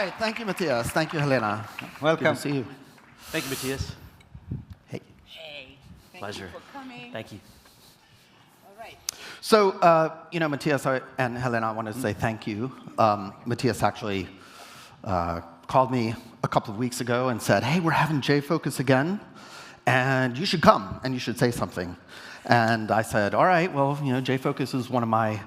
right, thank you, Matthias. Thank you, Helena. Welcome. Good to see you. Thank you, Matthias. Hey. Hey, thank Pleasure. you for coming. Thank you. All right. So, Matthias and Helena, I want to say thank you. Matthias actually called me a couple of weeks ago and said, hey, we're having Jfokus again, and you should come, and you should say something. And I said, all right, well, Jfokus is one of my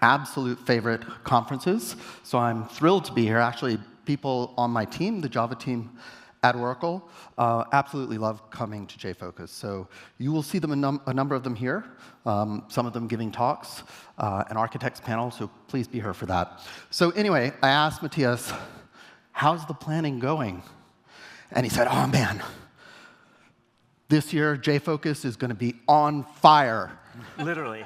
absolute favorite conferences, so I'm thrilled to be here. Actually, people on my team, the Java team at Oracle, absolutely love coming to Jfokus. So you will see them a number of them here, some of them giving talks, an architects panel, so please be here for that. So anyway, I asked Matthias, how's the planning going? And he said, oh man, this year Jfokus is going to be on fire. Literally.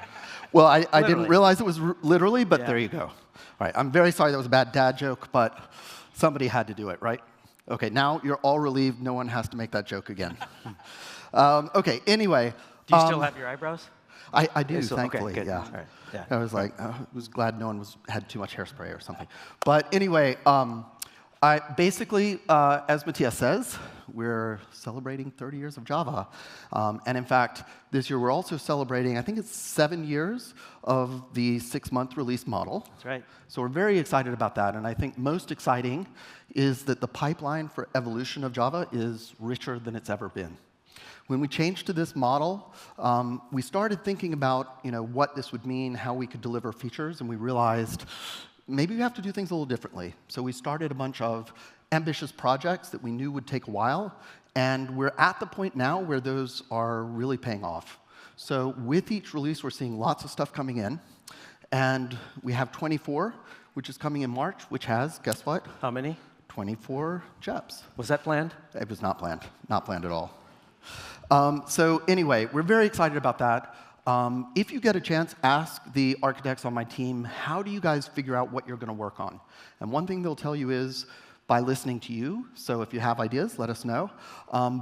Well, I didn't realize it was literally, but Yeah. there you go. All right, I'm very sorry that was a bad dad joke, but somebody had to do it, right? OK, now you're all relieved no one has to make that joke again. OK, anyway. Do you still have your eyebrows? I do, So, thankfully, okay, good. yeah. All right. Yeah. I was like, I was glad no one had too much hairspray or something. But anyway, basically, as Matthias says, we're celebrating 30 years of Java. And in fact, this year we're also celebrating, I think it's 7 years of the 6-month release model. That's right. So we're very excited about that. And I think most exciting is that the pipeline for evolution of Java is richer than it's ever been. When we changed to this model, we started thinking about what this would mean, how we could deliver features, and we realized maybe we have to do things a little differently. So we started a bunch of ambitious projects that we knew would take a while, and we're at the point now where those are really paying off. So with each release, we're seeing lots of stuff coming in, and we have 24, which is coming in March, which has, guess what? How many? 24 JEPs. Was that planned? It was not planned. Not planned at all. So anyway, we're very excited about that. If you get a chance, ask the architects on my team, how do you guys figure out what you're going to work on? And one thing they'll tell you is by listening to you. So if you have ideas, let us know.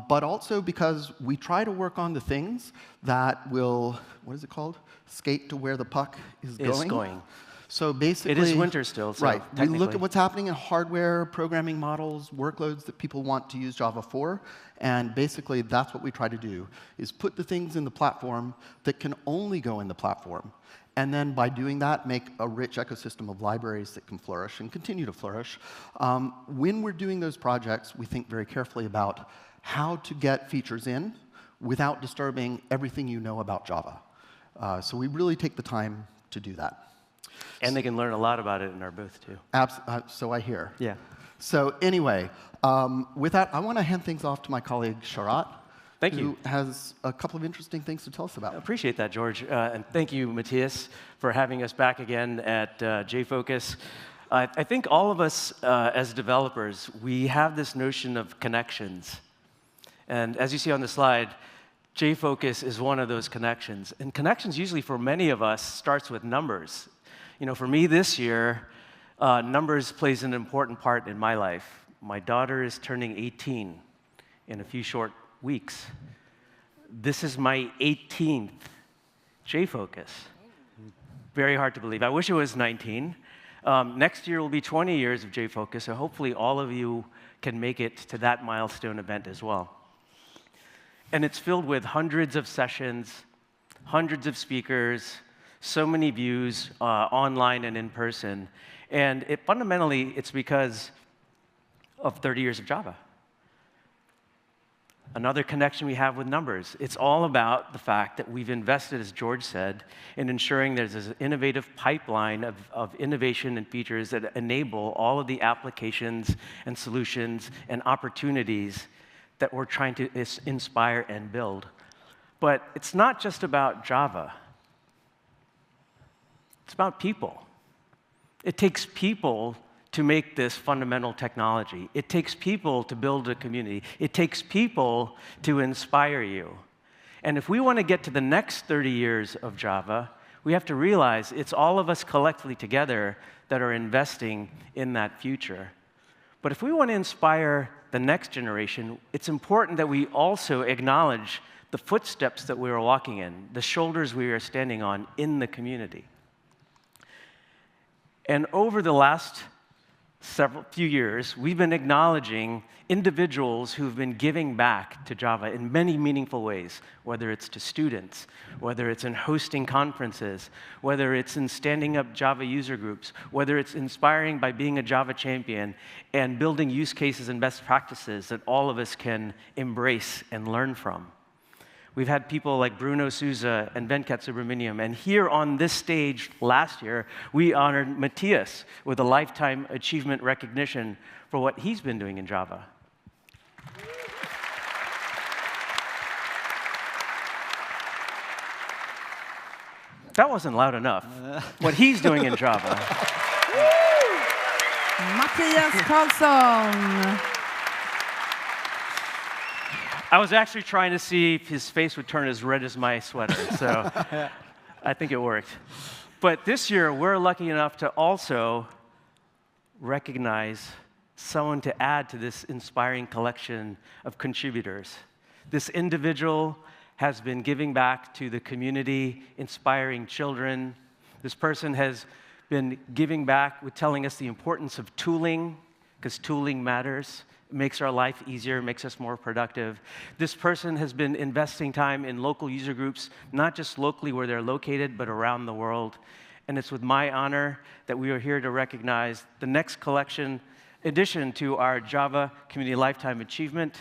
But also because we try to work on the things that will, what is it called? Skate to where the puck is going. So basically, it is winter still, so right. We look at what's happening in hardware, programming models, workloads that people want to use Java for, and basically that's what we try to do, is put the things in the platform that can only go in the platform. And then by doing that, make a rich ecosystem of libraries that can flourish and continue to flourish. When we're doing those projects, we think very carefully about how to get features in without disturbing everything you know about Java. So we really take the time to do that. And they can learn a lot about it in our booth, too. So I hear. Yeah. So anyway, with that, I want to hand things off to my colleague, Sharat. Thank who you. has a couple of interesting things to tell us about. I appreciate that, George. And thank you, Matthias, for having us back again at Jfokus. I think all of us as developers, we have this notion of connections. And as you see on the slide, Jfokus is one of those connections. And connections usually for many of us starts with numbers. For me this year, numbers plays an important part in my life. My daughter is turning 18 in a few short weeks. This is my 18th Jfokus. Very hard to believe. I wish it was 19. Next year will be 20 years of Jfokus, so hopefully all of you can make it to that milestone event as well. And it's filled with hundreds of sessions, hundreds of speakers, so many views online and in person. And fundamentally, it's because of 30 years of Java. Another connection we have with numbers. It's all about the fact that we've invested, as George said, in ensuring there's this innovative pipeline of innovation and features that enable all of the applications and solutions and opportunities that we're trying to inspire and build. But it's not just about Java. It's about people. It takes people to make this fundamental technology. It takes people to build a community. It takes people to inspire you. And if we want to get to the next 30 years of Java, we have to realize it's all of us collectively together that are investing in that future. But if we want to inspire the next generation, it's important that we also acknowledge the footsteps that we are walking in, the shoulders we are standing on in the community. And over the last few years, we've been acknowledging individuals who've been giving back to Java in many meaningful ways, whether it's to students, whether it's in hosting conferences, whether it's in standing up Java user groups, whether it's inspiring by being a Java champion and building use cases and best practices that all of us can embrace and learn from. We've had people like Bruno Souza and Venkat Subramaniam, and here on this stage last year, we honored Matthias with a Lifetime Achievement Recognition for what he's been doing in Java. That wasn't loud enough. What he's doing in Java. Matthias Karlsson. I was actually trying to see if his face would turn as red as my sweater, so I think it worked. But this year, we're lucky enough to also recognize someone to add to this inspiring collection of contributors. This individual has been giving back to the community, inspiring children. This person has been giving back with telling us the importance of tooling, because tooling matters. It makes our life easier, makes us more productive. This person has been investing time in local user groups, not just locally where they're located, but around the world. And it's with my honor that we are here to recognize the next addition to our Java Community Lifetime Achievement,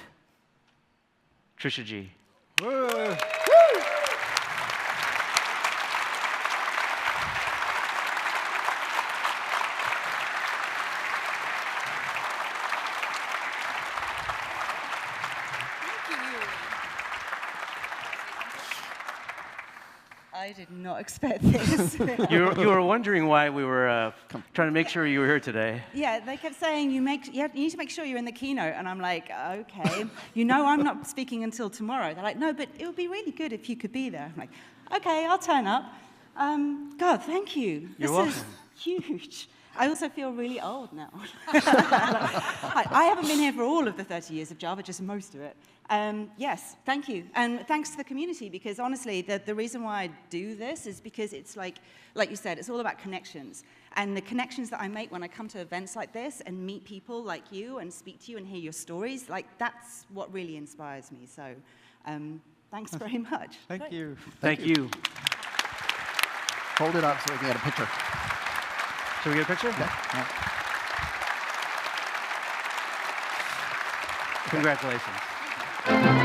Trisha G. Woo. I did not expect this. You were wondering why we were trying to make sure you were here today. Yeah, they kept saying you need to make sure you're in the keynote, and I'm like, okay. You know I'm not speaking until tomorrow. They're like, no, but it would be really good if you could be there. I'm like, okay, I'll turn up. God, thank you. You're welcome. This is huge. I also feel really old now. I haven't been here for all of the 30 years of Java, just most of it. Yes, thank you. And thanks to the community, because honestly, the reason why I do this is because it's like you said, it's all about connections. And the connections that I make when I come to events like this and meet people like you and speak to you and hear your stories, that's what really inspires me. So thanks very much. Thank you. Thank you. Hold it up so we can get a picture. Should we get a picture? Yeah. Congratulations.